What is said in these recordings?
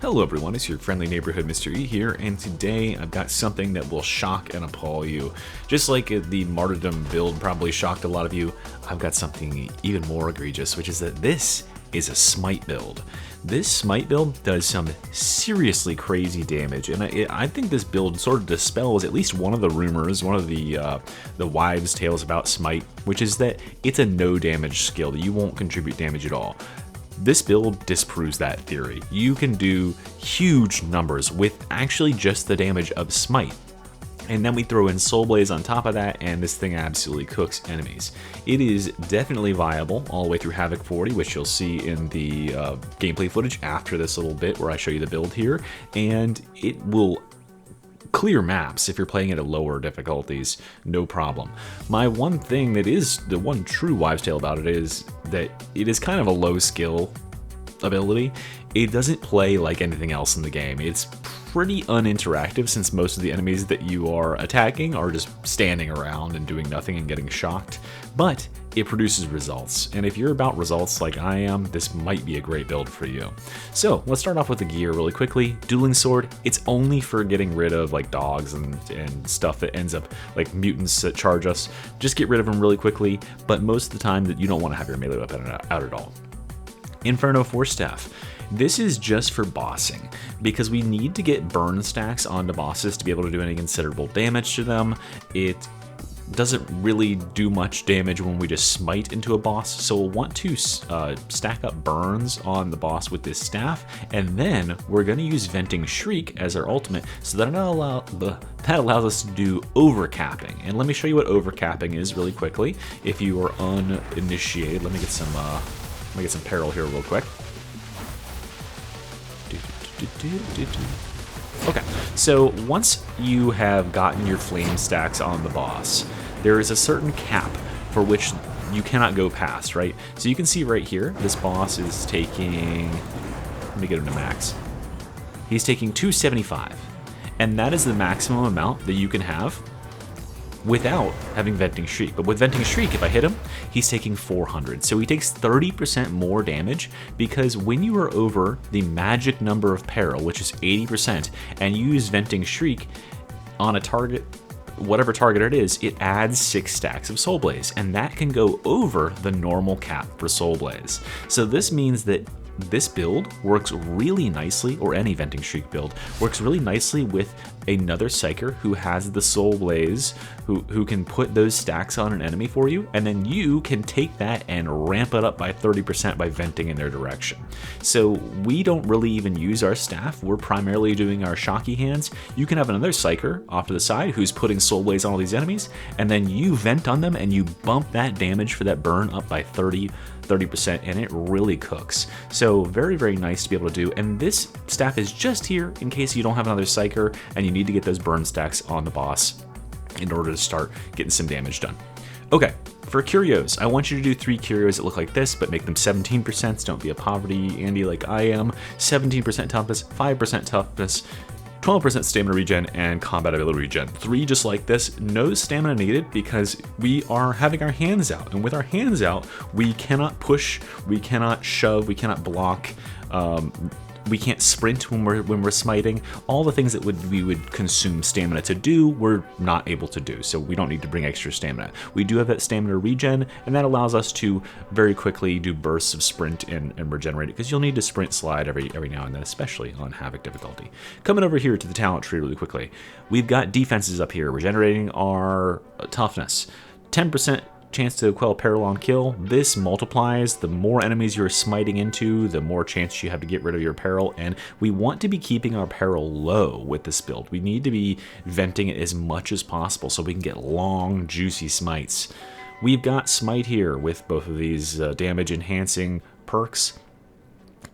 Hello everyone, it's your friendly neighborhood Mr. E here, and today I've got something that will shock and appall you. Just like the Martyrdom build probably shocked a lot of you, I've got something even more egregious, which is that this is a Smite build. This Smite build does some seriously crazy damage, and I think this build sort of dispels at least one of the rumors, one of the wives' tales about Smite, which is that it's a no damage skill, that you won't contribute damage at all. This build disproves that theory. You can do huge numbers with actually just the damage of Smite. And then we throw in Soul Blaze on top of that, and this thing absolutely cooks enemies. It is definitely viable all the way through Havoc 40, which you'll see in the gameplay footage after this little bit where I show you the build here. And it will clear maps if you're playing it at lower difficulties, no problem. My one thing that is the one true wives' tale about it is that it is kind of a low skill ability. It doesn't play like anything else in the game. It's pretty uninteractive since most of the enemies that you are attacking are just standing around and doing nothing and getting shocked, but it produces results, and if you're about results like I am, this might be a great build for you. So let's start off with the gear really quickly. Dueling Sword, it's only for getting rid of like dogs and stuff that ends up like mutants that charge us. Just get rid of them really quickly, but most of the time that you don't want to have your melee weapon out at all. Inferno Force Staff. This is just for bossing, because we need to get burn stacks onto bosses to be able to do any considerable damage to them. It doesn't really do much damage when we just smite into a boss, so we'll want to stack up burns on the boss with this staff, and then we're going to use Venting Shriek as our ultimate, so that allows us to do overcapping. And let me show you what overcapping is really quickly. If you are uninitiated, let me get some peril here real quick. Okay, so once you have gotten your flame stacks on the boss, there is a certain cap for which you cannot go past, right? So you can see right here, this boss is taking, let me get him to max. He's taking 275, and that is the maximum amount that you can have without having Venting Shriek. But with Venting Shriek, if I hit him, he's taking 400. So he takes 30% more damage, because when you are over the magic number of peril, which is 80%, and you use Venting Shriek on a target, whatever target it is, it adds 6 stacks of Soul Blaze, and that can go over the normal cap for Soul Blaze. So this means that this build works really nicely, or any Venting Shriek build, works really nicely with another Psyker who has the Soul Blaze, who can put those stacks on an enemy for you, and then you can take that and ramp it up by 30% by venting in their direction. So we don't really even use our staff, we're primarily doing our shocky hands. You can have another Psyker off to the side who's putting Soul Blaze on all these enemies, and then you vent on them and you bump that damage for that burn up by 30%, and it really cooks. So very, very nice to be able to do, and this staff is just here in case you don't have another Psyker and you need to get those burn stacks on the boss in order to start getting some damage done. Okay, for curios, I want you to do 3 curios that look like this, but make them 17%. Don't be a poverty Andy like I am. 17% toughness, 5% toughness, 12% stamina regen, and combat ability regen. 3 just like this, no stamina needed, because we are having our hands out, and with our hands out, we cannot push, we cannot shove, we cannot block, we can't sprint when we're smiting. All the things that we would consume stamina to do, we're not able to do, so we don't need to bring extra stamina. We do have that stamina regen, and that allows us to very quickly do bursts of sprint and regenerate it, because you'll need to sprint slide every now and then, especially on Havoc difficulty. Coming over here to the talent tree really quickly, we've got defenses up here, regenerating our toughness. 10% chance to quell peril on kill. This multiplies the more enemies you're smiting into, the more chance you have to get rid of your peril, and we want to be keeping our peril low with this build. We need to be venting it as much as possible so we can get long, juicy smites. We've got Smite here with both of these damage enhancing perks,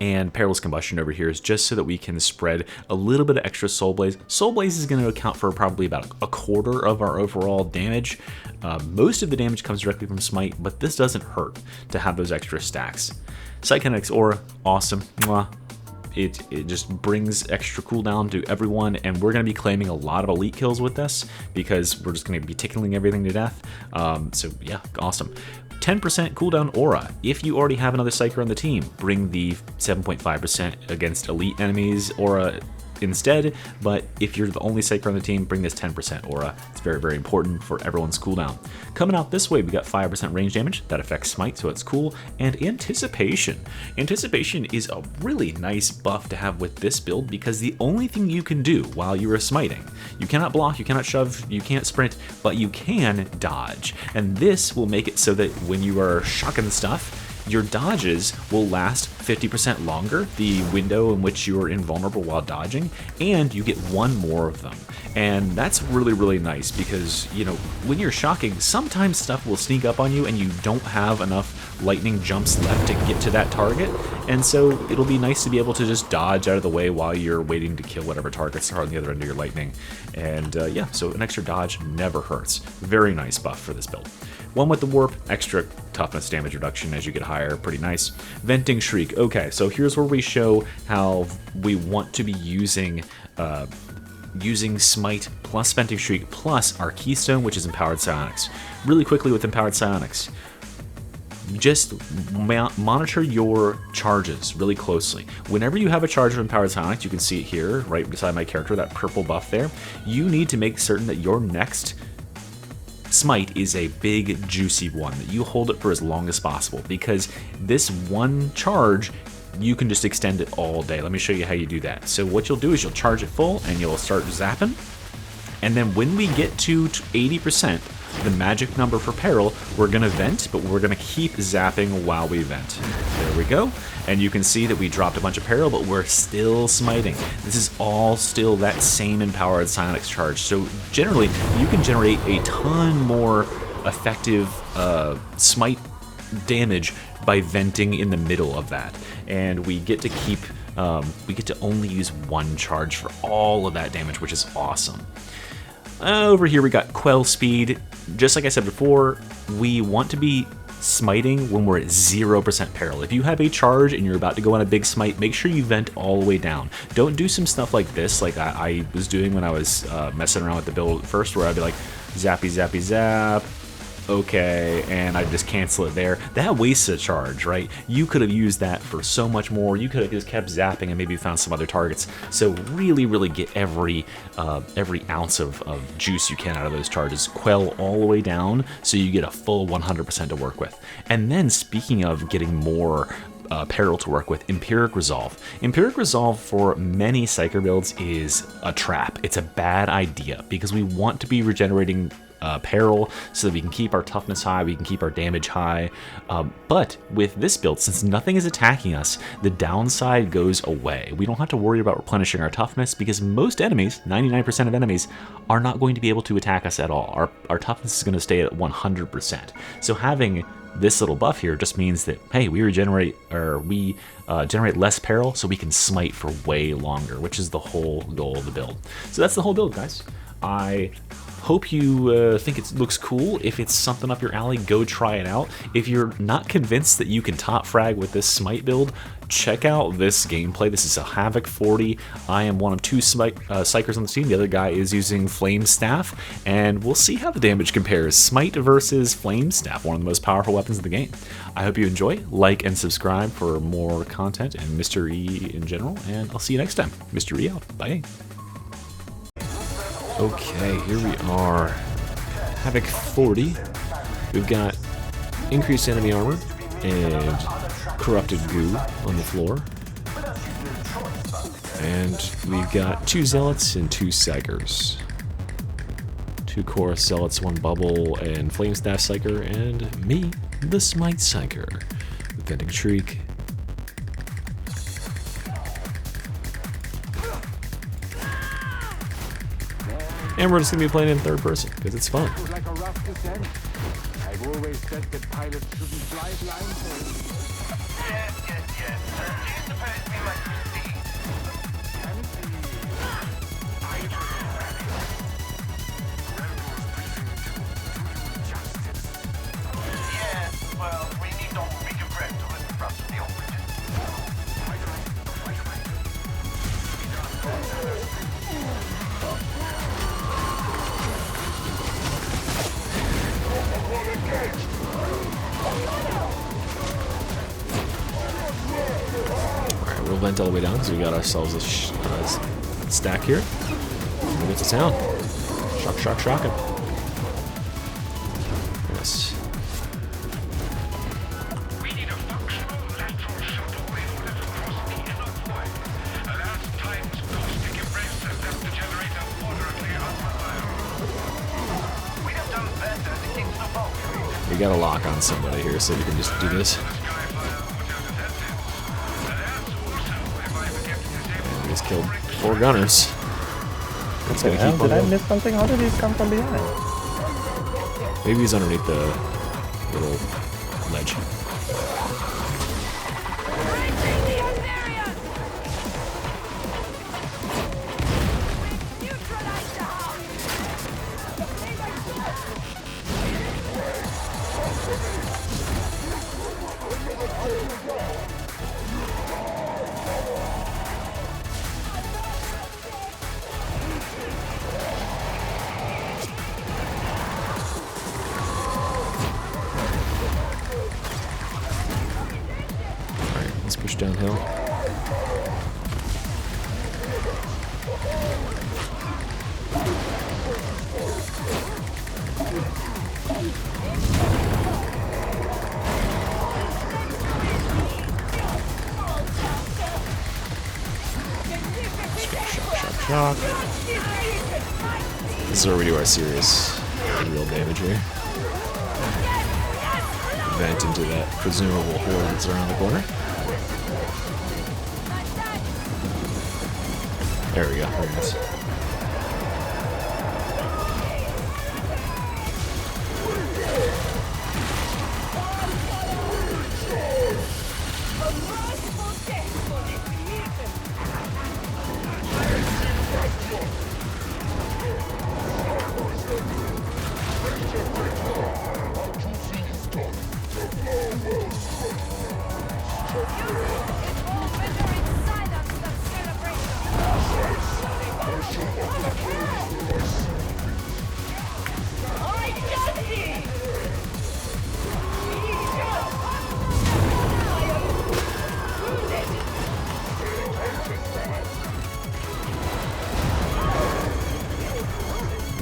and Perilous Combustion over here is just so that we can spread a little bit of extra Soul Blaze. Soul Blaze is going to account for probably about a quarter of our overall damage. Most of the damage comes directly from Smite, but this doesn't hurt to have those extra stacks. Psychonetics Aura, awesome. Mwah. It just brings extra cooldown to everyone, and we're going to be claiming a lot of elite kills with this because we're just going to be tickling everything to death. So yeah, awesome. 10% cooldown aura. If you already have another Psyker on the team, bring the 7.5% against elite enemies aura instead, but if you're the only Psyker on the team, bring this 10% aura. It's very, very important for everyone's cooldown. Coming out this way, we got 5% range damage. That affects Smite, so it's cool. And Anticipation. Anticipation is a really nice buff to have with this build because the only thing you can do while you are smiting, you cannot block, you cannot shove, you can't sprint, but you can dodge. And this will make it so that when you are shocking stuff, your dodges will last 50% longer, the window in which you are invulnerable while dodging, and you get one more of them. And that's really, really nice because, you know, when you're shocking, sometimes stuff will sneak up on you and you don't have enough lightning jumps left to get to that target. And so it'll be nice to be able to just dodge out of the way while you're waiting to kill whatever targets are on the other end of your lightning. And yeah, so an extra dodge never hurts. Very nice buff for this build. One with the warp, extra toughness damage reduction as you get higher, pretty nice. Venting Shriek. Okay, so here's where we show how we want to be using Smite plus Venting Shriek plus our Keystone, which is Empowered Psionics. Really quickly with Empowered Psionics, just monitor your charges really closely. Whenever you have a charge of Empowered Psionics, you can see it here, right beside my character, that purple buff there, you need to make certain that your next Smite is a big, juicy one, that you hold it for as long as possible, because this one charge, you can just extend it all day. Let me show you how you do that. So what you'll do is you'll charge it full, and you'll start zapping, and then when we get to 80%, the magic number for peril, we're going to vent, but we're going to keep zapping while we vent. There we go. And you can see that we dropped a bunch of peril, but we're still smiting. This is all still that same Empowered Psionics charge. So generally, you can generate a ton more effective smite damage by venting in the middle of that. And we get to keep, we get to only use one charge for all of that damage, which is awesome. Over here we got Quell Speed. Just like I said before, we want to be smiting when we're at 0% peril. If you have a charge and you're about to go on a big smite, make sure you vent all the way down. Don't do some stuff like this, like I was doing when I was messing around with the build at first, where I'd be like, zappy, zappy, zap, okay, and I just cancel it there. That wastes a charge, right? You could have used that for so much more. You could have just kept zapping and maybe found some other targets. So really, really get every ounce of juice you can out of those charges. Quell all the way down so you get a full 100% to work with. And then speaking of getting more peril to work with, Empiric Resolve. Empiric Resolve for many Psyker builds is a trap. It's a bad idea because we want to be regenerating peril so that we can keep our toughness high, we can keep our damage high, but with this build, since nothing is attacking us, the downside goes away. We don't have to worry about replenishing our toughness because most enemies, 99% of enemies, are not going to be able to attack us at all. Our toughness is going to stay at 100%. So having this little buff here just means that, hey, we regenerate, or we generate less peril so we can smite for way longer, which is the whole goal of the build. So that's the whole build, guys. I hope you think it looks cool. If it's something up your alley, go try it out. If you're not convinced that you can top frag with this Smite build, check out this gameplay. This is a Havoc 40. I am one of two Psykers on the team. The other guy is using Flame Staff, and we'll see how the damage compares. Smite versus Flame Staff, one of the most powerful weapons in the game. I hope you enjoy. Like and subscribe for more content and Mr. E in general, and I'll see you next time. Mr. E out. Bye. Okay, here we are. Havoc 40. We've got increased enemy armor and corrupted goo on the floor. And we've got 2 zealots and 2 psykers. 2 chorus zealots, 1 bubble and flame staff psyker, and me, the Smite psyker. With Venting Shriek. And we're just going to be playing in third person, because it's fun. Like a rough descent. I've always said that pilots shouldn't fly blindfolded. Yes. Do you suppose we might proceed? Yes, well, we need to redirect to the thrust of the orbit. Alright, we'll vent all the way down because we got ourselves a stack here. We'll get to town. Shock, shock, shocking. Yes. We need a functional lateral shuttle wavelet across the inner void. Last time's caustic erase has left the generator moderately unreliable. We have done better to keep the bulk. We got a lock on somebody here, so we can just do this. And we just killed 4 gunners. That's gonna keep on Did I going. miss something? How did he come from behind? Maybe he's underneath the little ledge. Alright, let's push downhill. Shock. This is where we do our serious, real damage here. Vent into that presumable horde that's around the corner. There we go. Very nice.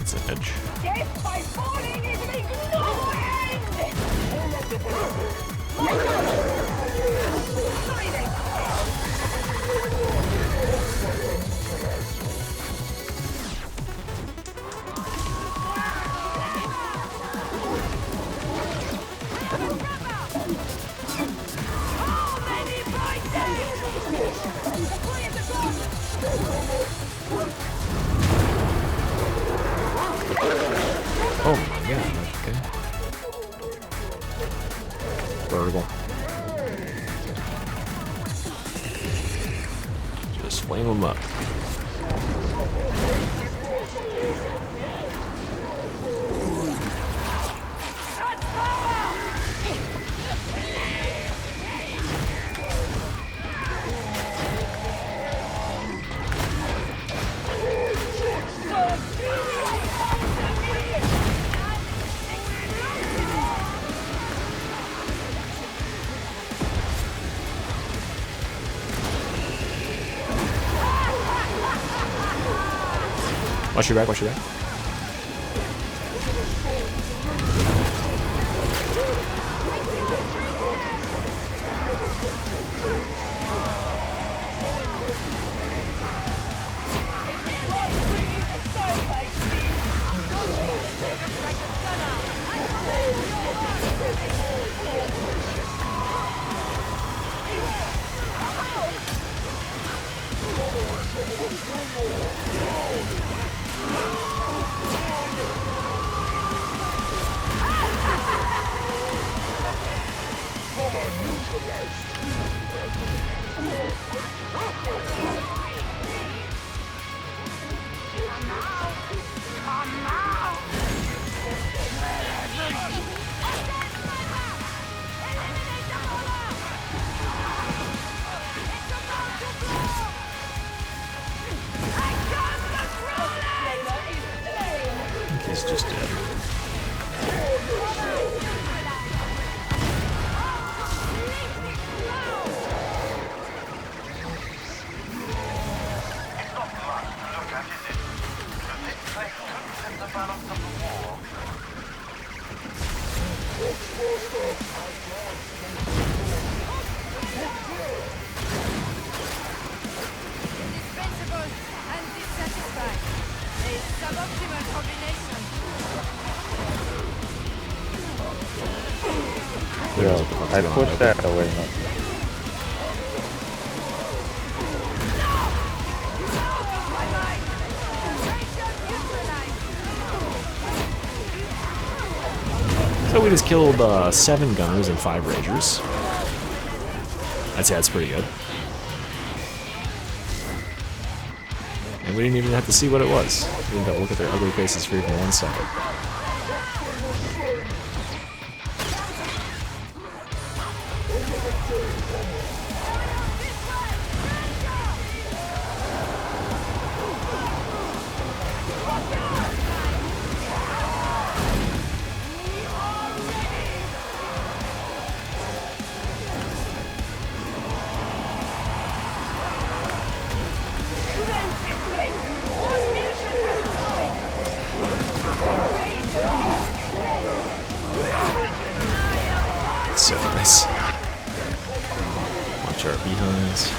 It's an edge. Death by falling is making no Oh my god, okay. Vertical. Just flame them up. Watch your back, watch your back. He's just dead. Indispensable and dissatisfied. A suboptimal combination. Yo, I pushed that away. No. My mind! Concentration neutralized! So we just killed 7 gunners and 5 ragers. I'd say that's pretty good. And we didn't even have to see what it was. We didn't have to look at their ugly faces for even 1 second. So nice. Watch our behinds.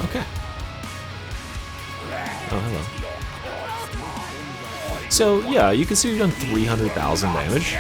Okay. Oh, hello. So, yeah, you can see we've done 300,000 damage.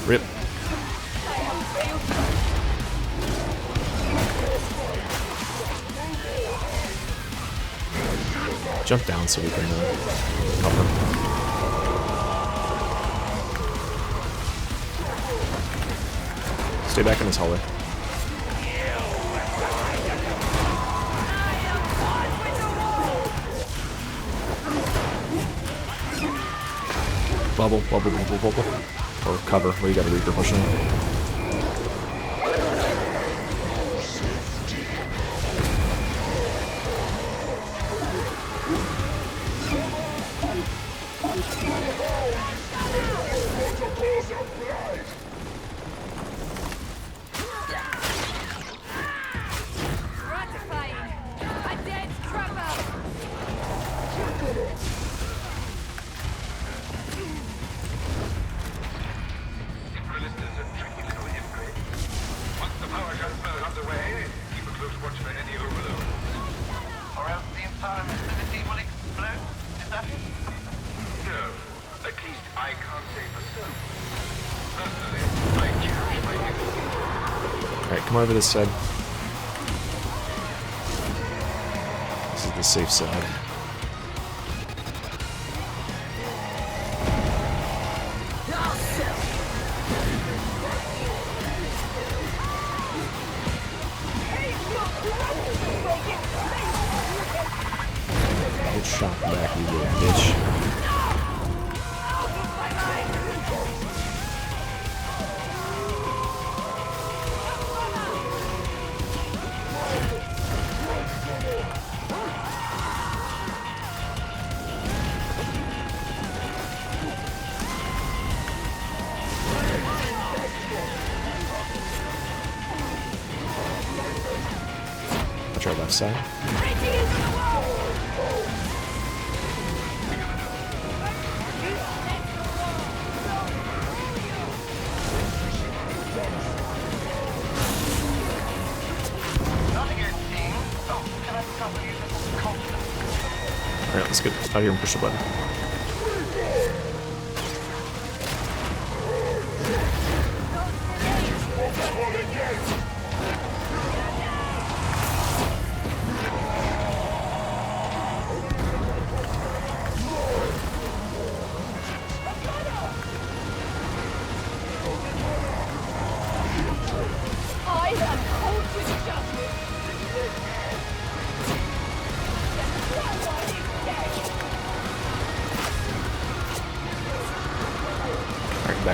Rip. Jump down so we can cover. Stay back in this hallway. Bubble, bubble, bubble, bubble. Or cover, where you got a Reaper pushing. Ratifying. A dead trouble. Ballistas are tricky little hypocrites. Once the power transfer comes away, keep a close watch for any overload. Or else the entire vicinity will explode? Is that it? No. At least I can't say for certain. Personally, I cherish my innocence. Alright, come over this side. This is the safe side. Get shot back, you little bitch. Watch our left side. Alright, let's get out here and push the button.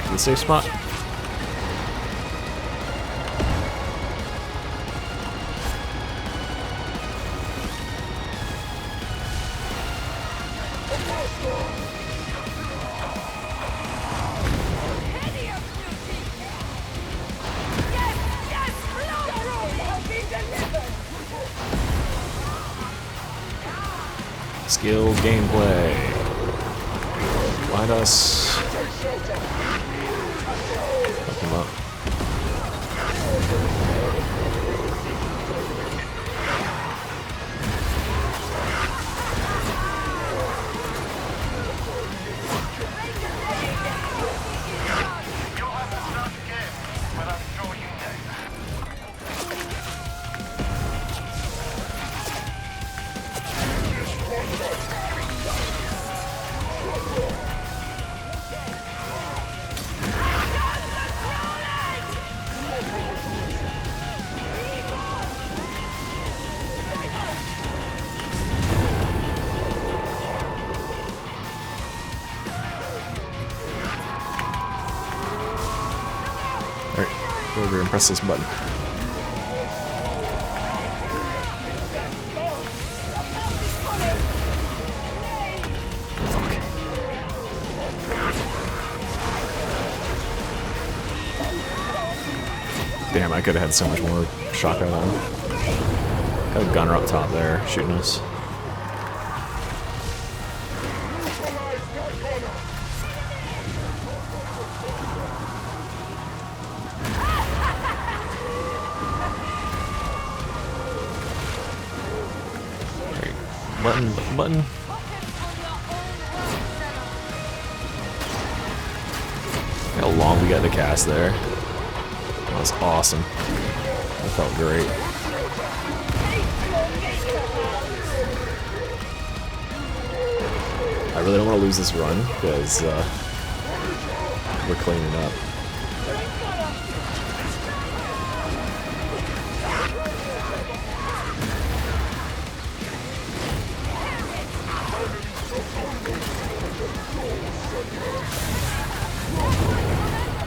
to the safe spot. Skill gameplay. Find us. Fuck him up. You'll have to start again when I'm sure you next. Alright, go over and press this button. Fuck. Damn, I could have had so much more shotgun on. Got a gunner up top there, shooting us. Button, button. How long we got to cast there. That was awesome. That felt great. I really don't want to lose this run because we're cleaning up.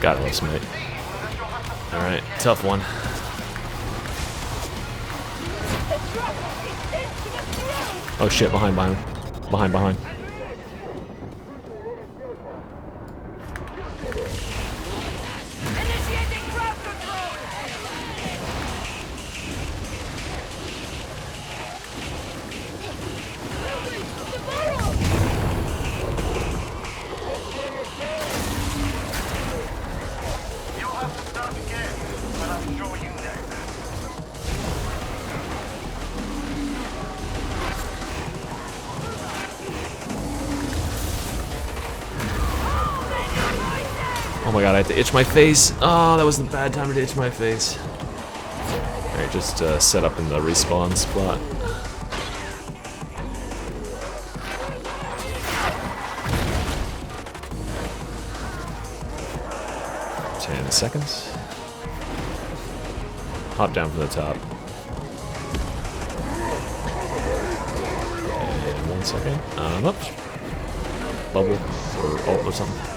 Gotta love Smite. Alright, tough one. Oh shit, behind. Behind. Initiating crowd control! You'll have to start again when I'm sure you next. Oh my god, I have to itch my face. Oh, that was the bad time to itch my face. Alright, just set up in the respawn spot. Ten seconds. Hop down from the top. And 1 second. Up. Bubble or ult or something.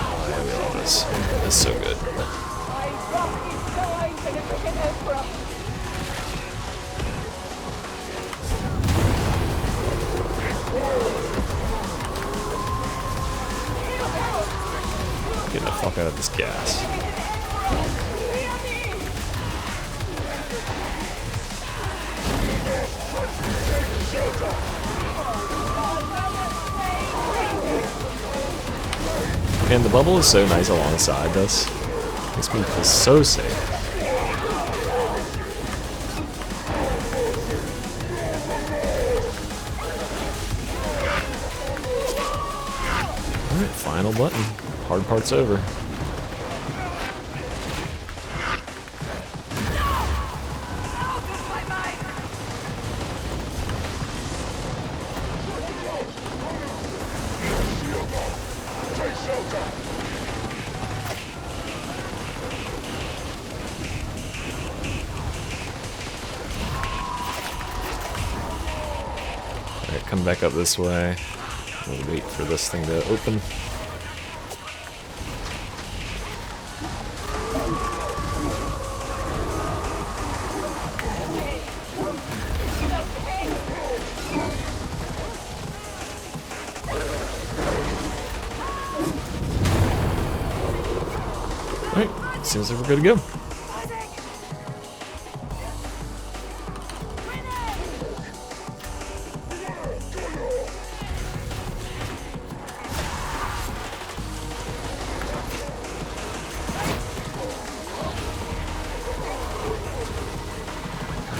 Oh, yeah, we love this. This is so good. Get the fuck out of this gas. And the bubble is so nice alongside this. Makes me feel so safe. Alright, final button. Hard part's over. back up this way. We'll wait for this thing to open. Alright, seems like we're good to go.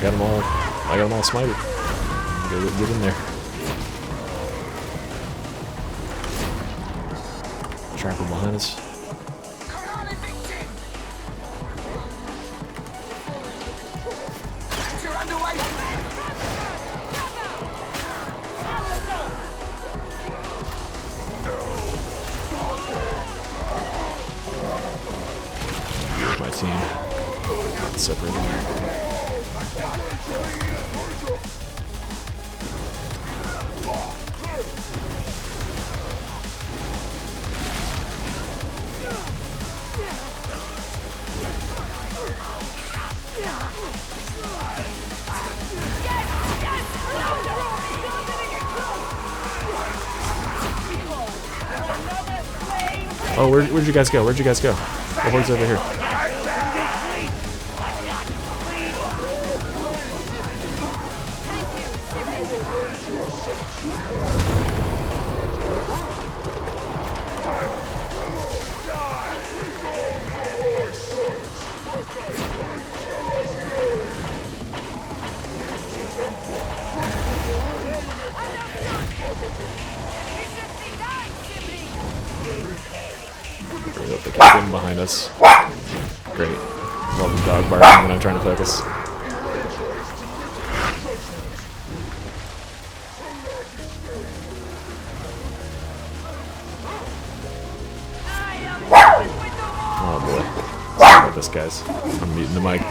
Got them all. I got them all smited. Get in there. Trapper behind us. My team. Separated. Oh, where'd you guys go? Where'd you guys go? The horde's over here. The captain behind us. Great. Love the dog barking when I'm trying to focus. Oh boy. Sorry about this, guys. I'm muting the mic.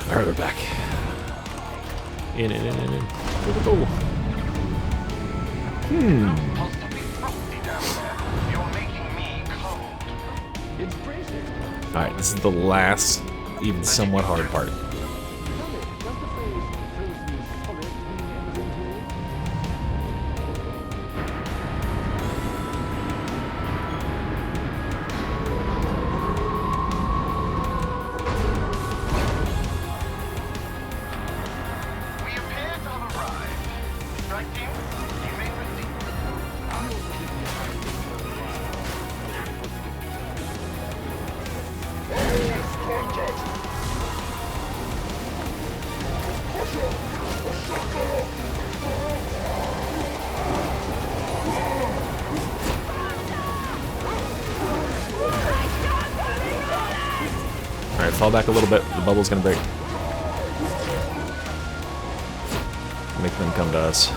Alright, we're back. In. Go. Alright, this is the last, even somewhat hard part. Alright, fall back a little bit. The bubble's gonna break. Make them come to us.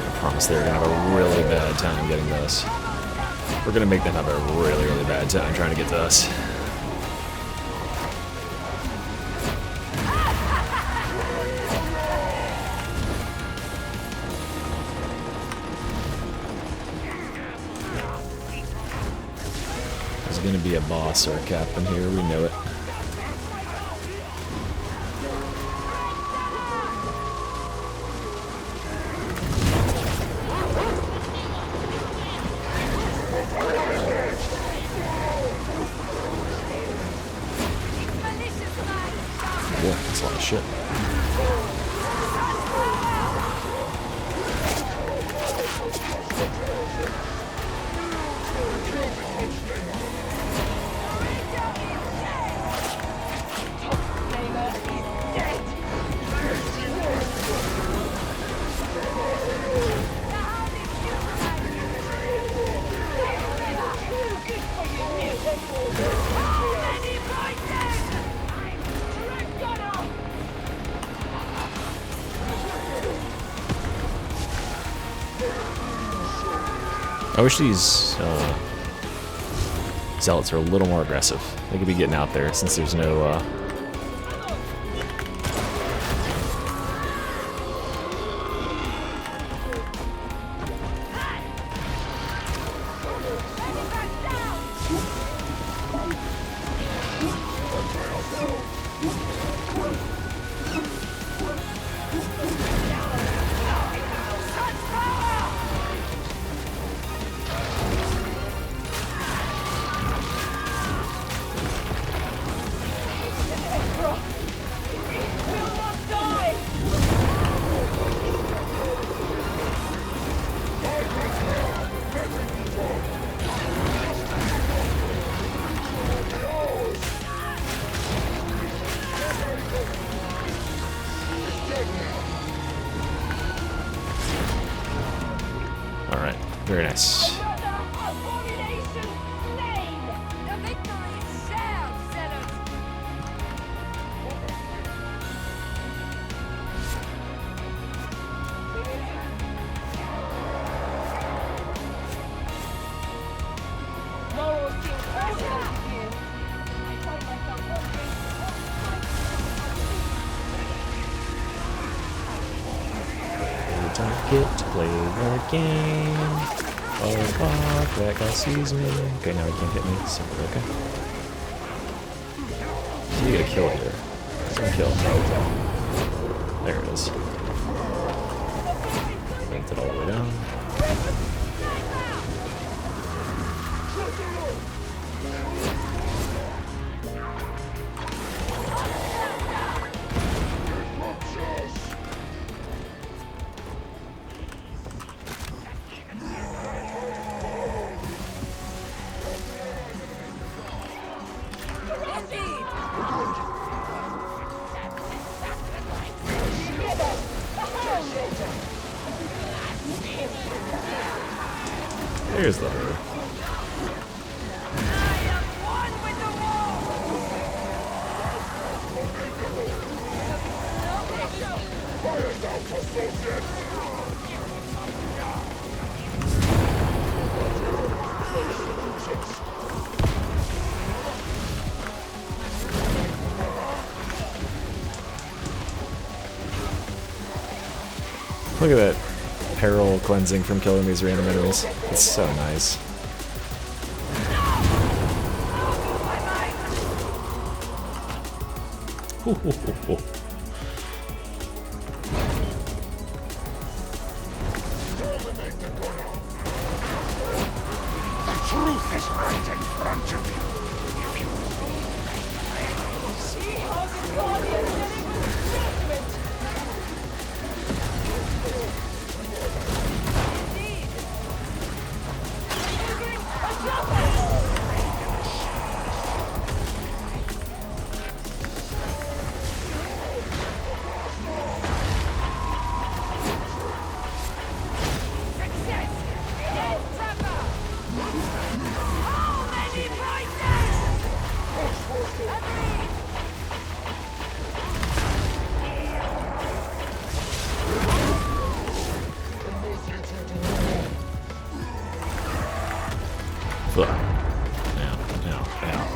I promise they're gonna have a really bad time getting to us. We're gonna make them have a really, really bad time trying to get to us. There's gonna be a boss or a captain here, we know it. Yeah, that's a lot of shit. I wish these zealots are a little more aggressive. They could be getting out there since there's no Alright, very nice. The victory is shared, zealots. We don't get to play the game. Oh fuck, that guy sees me. Okay, now he can't hit me. So, okay. So you get a kill here. Some kill. There it is. Linked it all the way down. Indeed. There's the herd. I am one with the wall. Look at that peril cleansing from killing these random enemies. It's so nice. Ho, ho, ho, ho. Truth is right in front of you. If you Fuck. Ow, ow, ow.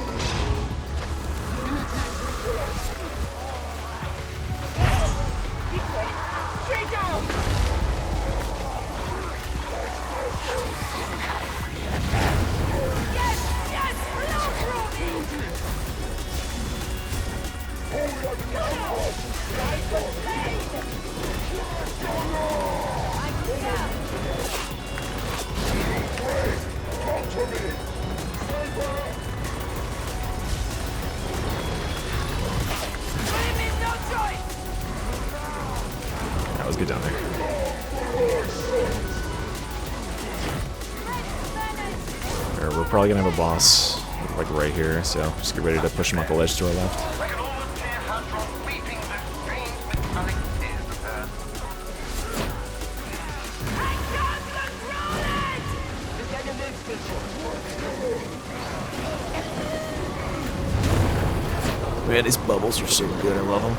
That was good down there. We're probably gonna have a boss like right here, so just get ready to push him off the ledge to our left. I can almost hear her drum beating the strange metallic tears of her. Man, these bubbles are so good. I love them.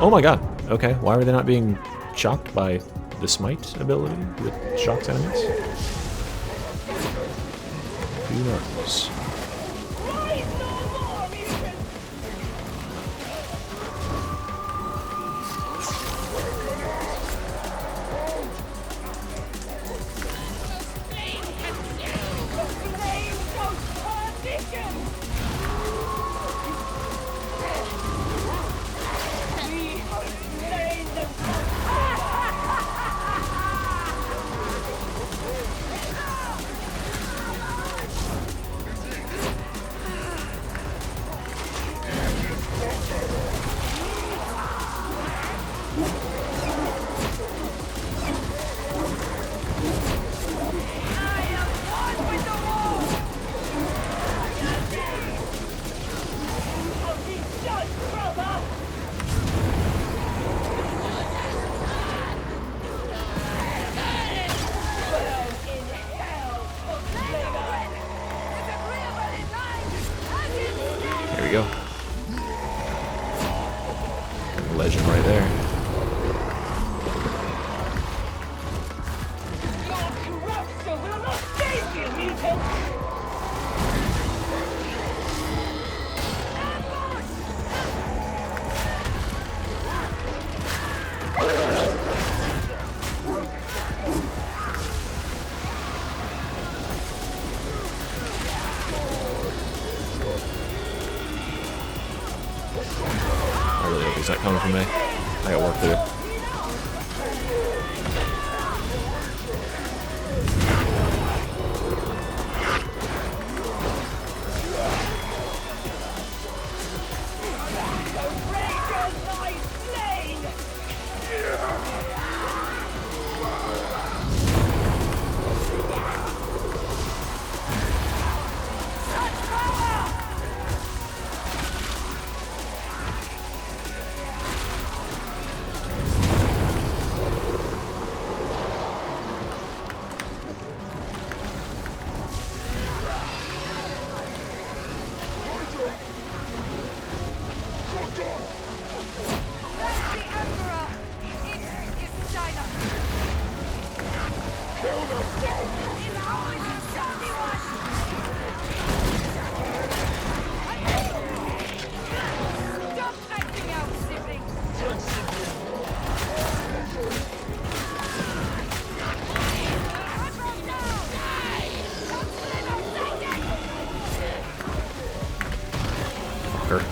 Oh my god. Okay, why were they not being shocked by the Smite ability that shocks enemies? Who knows? There we go. Legend right there. I really hope he's not coming for me. I got work to do. Fucker.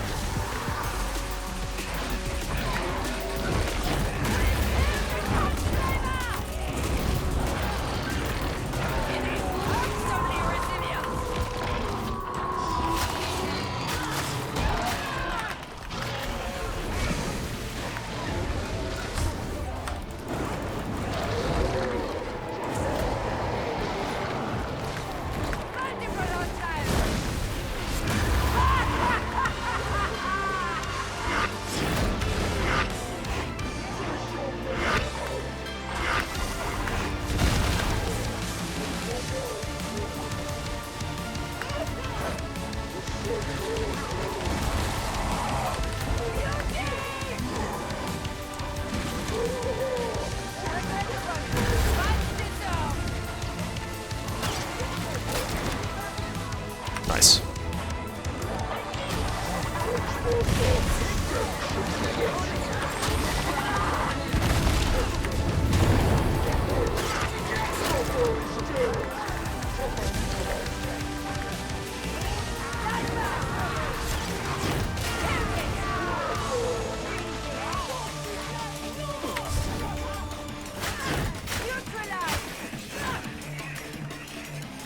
Nice.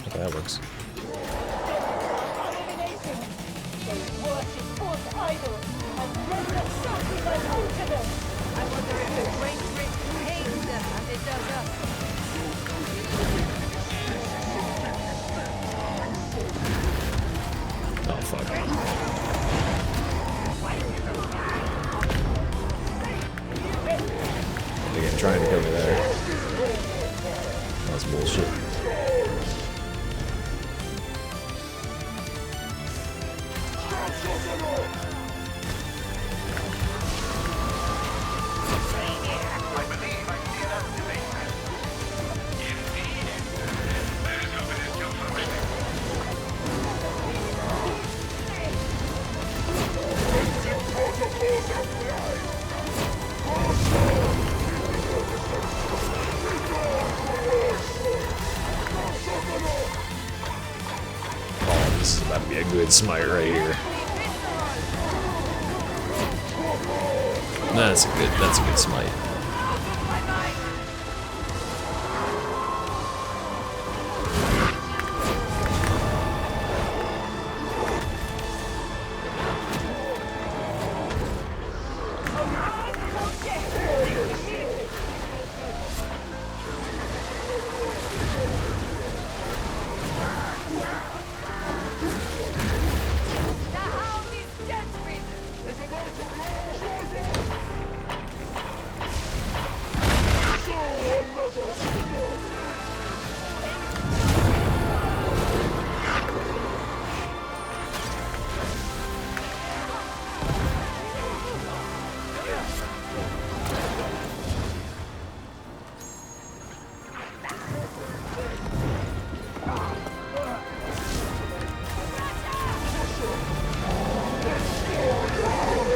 Okay, that works. Worship false idols and render something like Oh, this is about to be a good smite right here. That's a good smite. The hound is dead, Reason.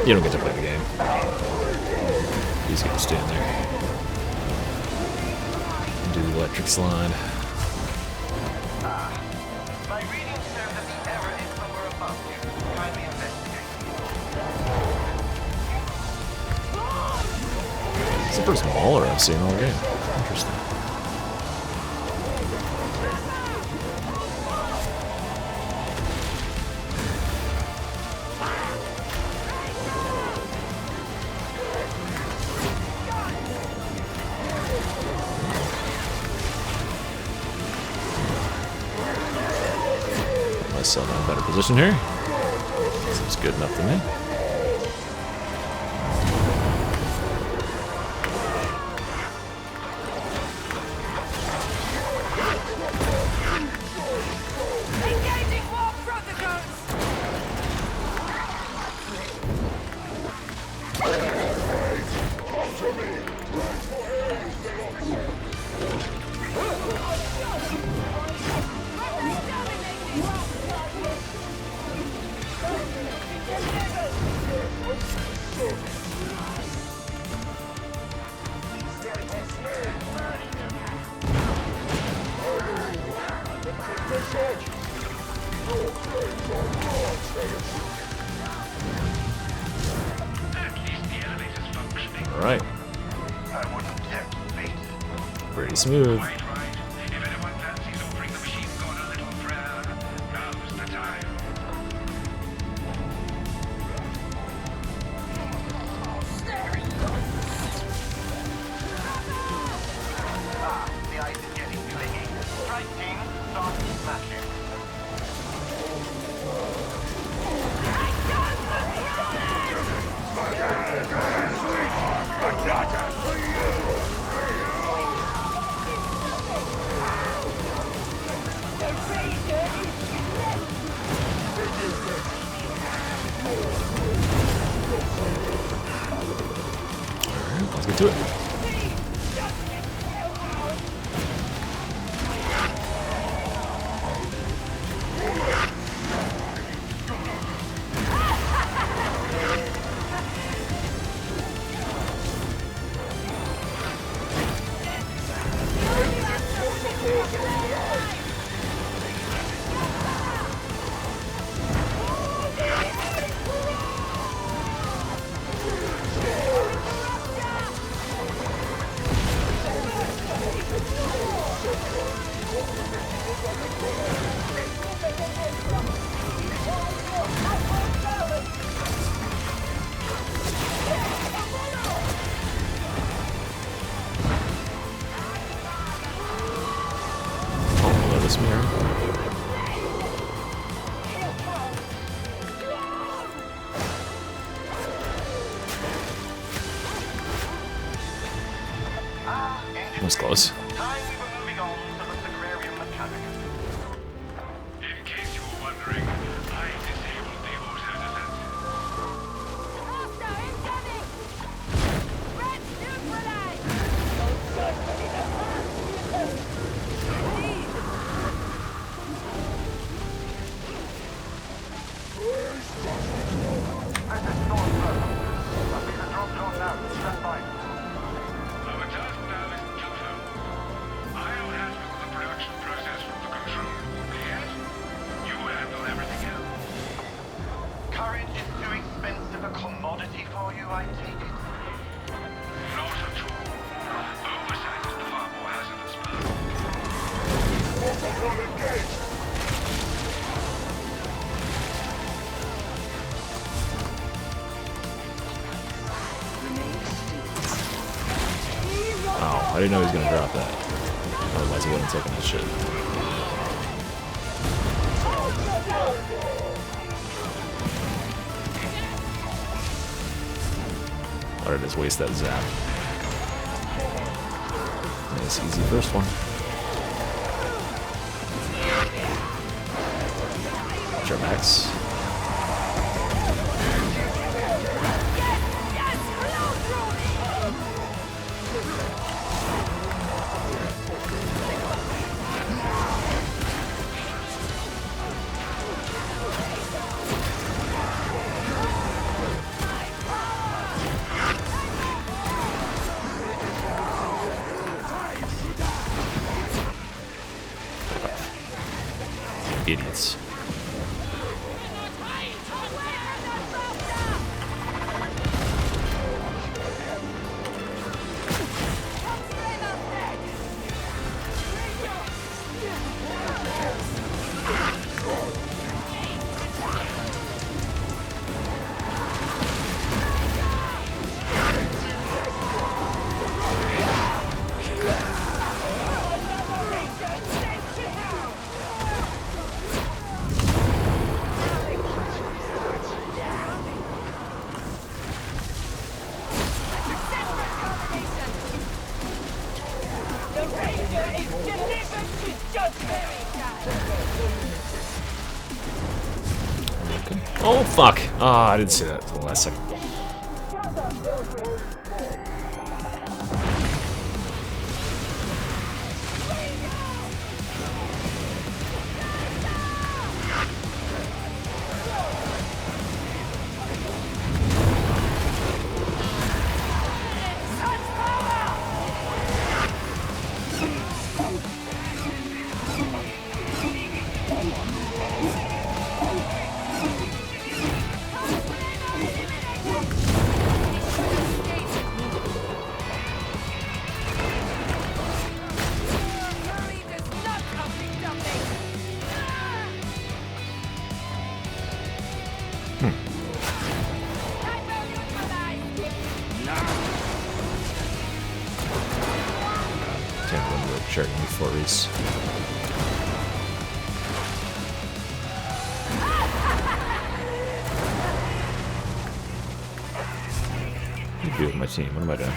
You don't get to play the game. You just get to stand there and do the electric slide. My readings serve that the error is somewhere above you. Kindly investigate. It's the first mauler I've seen all game. Interesting. Myself in a better position here. Seems good enough to me. Engaging war protocols! At least the elevator's functioning. All right, I wouldn't tempt fate. pretty smooth. Quite right. If anyone fancies offering the machine god a little prayer, now's the time. The ice is getting clingy. Strike team, start smashing. All right, let's get to it. Oh, let us mirror. That was close. Time we were moving on to the Sagrarian Mechanicus. In case you were wondering, I disabled the auto defense. Hostile incoming! Red neutralized! As the storm grows, you, I take it? Not at all. Oversight is the far more hazardous path. Oh, I didn't know he was gonna drop that. Otherwise, I wouldn't have taken that shit. Or just waste that zap. Nice, easy first one. Watch our backs. Idiots. Oh fuck! Ah, I didn't see that until the last second. Charging me for Reese. What do you do with my team? What am I doing?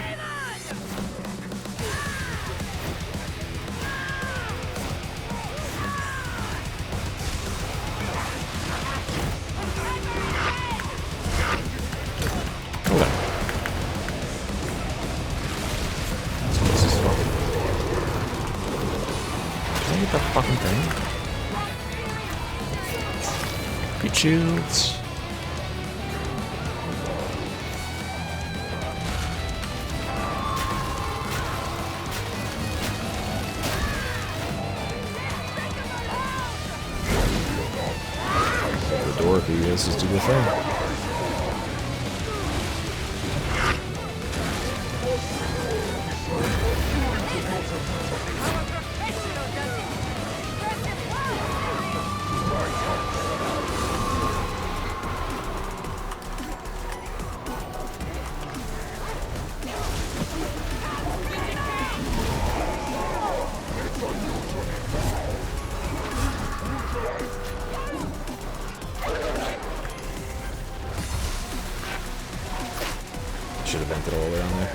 The fucking thing. Good shields. The door, if you guys just do the thing. Should have vented all the way on there.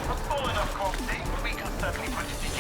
A small enough quantity, we can certainly put it to use.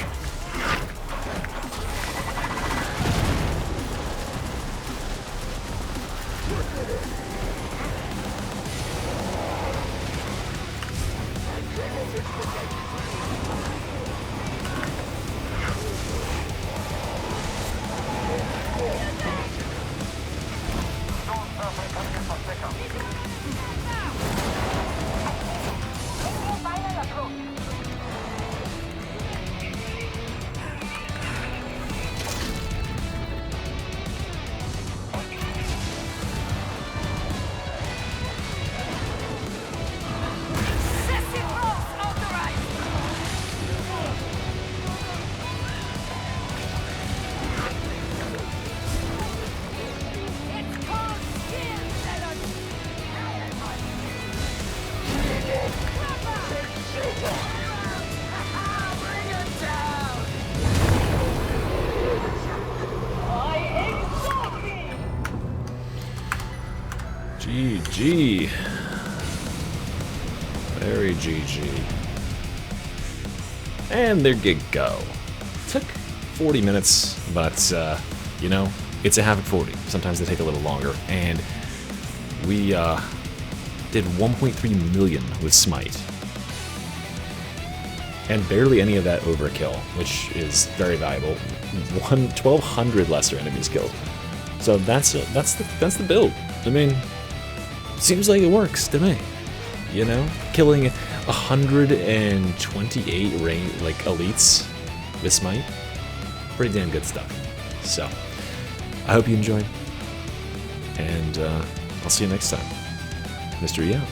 GG. Very GG. And there you go. Took 40 minutes, but, you know, it's a Havoc 40. Sometimes they take a little longer. And we did 1.3 million with Smite. And barely any of that overkill, which is very valuable. 1,200 lesser enemies killed. So that's the build. I mean, seems like it works to me. You know, killing 128 elites with Smite, pretty damn good stuff. So, I hope you enjoyed, and I'll see you next time. Mr. E out.